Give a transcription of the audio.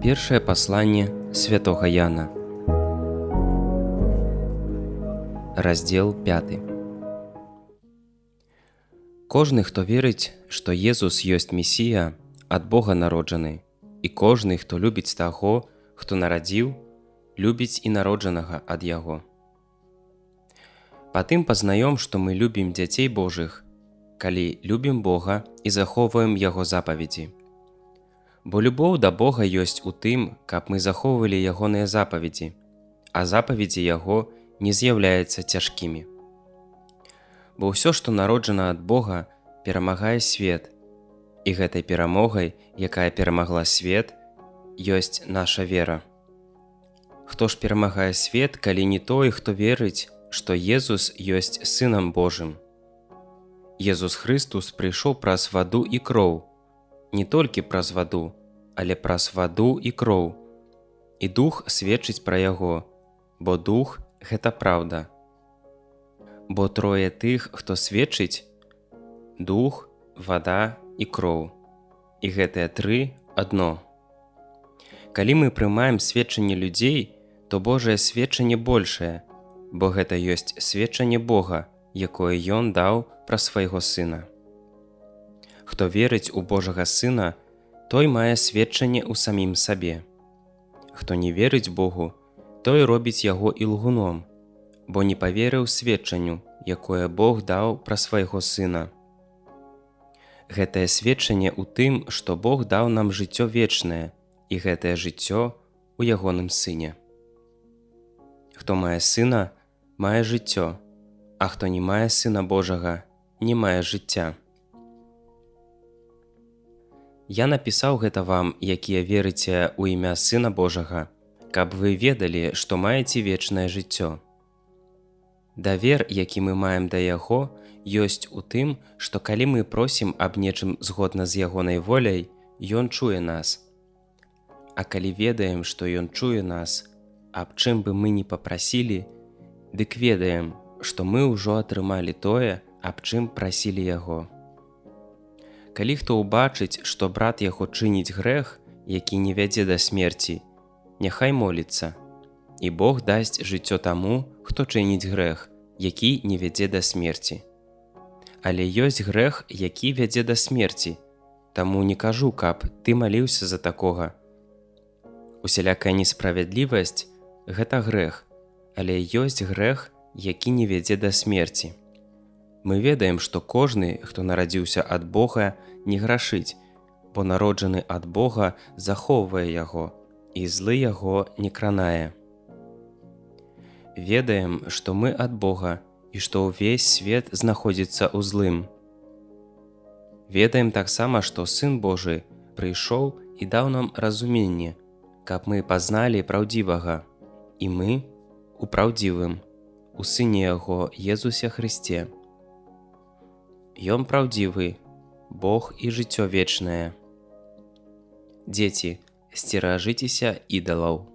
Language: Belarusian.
Першае пасланне святога Яна. Раздзел 5. Кожны, хто верыць, што Езус ёсць Месія, ад Бога народжаны, і кожны, хто любіць таго, хто нарадзіў, любіць і народжанага ад Яго. Патым пазнаём, што мы любім дзяцей Божых, калі любім Бога і захоўваем Яго запаведзі. Бо любоў да Бога ёсць у тым, каб мы захоўвалі Ягоныя запаведзі, а запаведзі Яго не з'яўляюцца цяжкімі. Бо ўсё, што народжана ад Бога, перамагае свет, і гэтай перамогай, якая перамагла свет, ёсць наша вера. Хто ж перамагае свет, калі не той, хто верыць, што Езус ёсць Сынам Божым? Езус Хрыстус прыйшоў праз ваду і кроў, не толькі праз ваду, але праз ваду і кроў. І Дух сведчыць пра Яго, бо Дух – гэта праўда. Бо трое тых, хто сведчыць – Дух, вада і кроў. І гэтыя тры – адно. Калі мы прымаем сведчанне людзей, то Божае сведчанне большае, бо гэта ёсць сведчанне Бога, якое Ён даў пра свайго Сына. Хто верыць у Божага Сына, той мае сведчанне ў самім сабе. Хто не верыць Богу, той робіць Яго ілгуном, бо не паверыў сведчанню, якое Бог даў пра свайго Сына. Гэтае сведчанне ў тым, што Бог даў нам жыццё вечнае, і гэтае жыццё ў Ягоным Сыне. Хто мае Сына, мае жыццё, а хто не мае Сына Божага, не мае жыцця. Я напісаў гэта вам, якія верыце ў імя Сына Божага, каб вы ведалі, што маеце вечнае жыццё. Давер, які мы маем да Яго, ёсць у тым, што калі мы просім аб нечым згодна з Ягонай воляй, Ён чуе нас. А калі ведаем, што Ён чуе нас, аб чым бы мы ні папрасілі, дык ведаем, што мы ўжо атрымалі тое, аб чым прасілі Яго. Калі хто ўбачыць, што брат яго чыніць грэх, які не вядзе да смерці, няхай моліцца, і Бог дасць жыццё таму, хто чыніць грэх, які не вядзе да смерці. Але ёсць грэх, які вядзе да смерці, таму не кажу, каб ты маліўся за такога. Усялякая несправядлівасць – гэта грэх, але ёсць грэх, які не вядзе да смерці. Мы ведаем, што кожны, хто нарадзіўся ад Бога, не грашыць, бо народжаны ад Бога захоўвае Яго, і злы Яго не кранае. Ведаем, што мы ад Бога, і што ўвесь свет знаходзіцца ў злым. Ведаем таксама, што Сын Божы прыйшоў і даў нам разуменне, каб мы пазналі праўдзівага, і мы у праўдзівым, у Сыне Яго Езусе Хрысце. Ён праўдзівы, Бог і жыццё вечнае. Дзеці, сцеражыцеся ідалаў.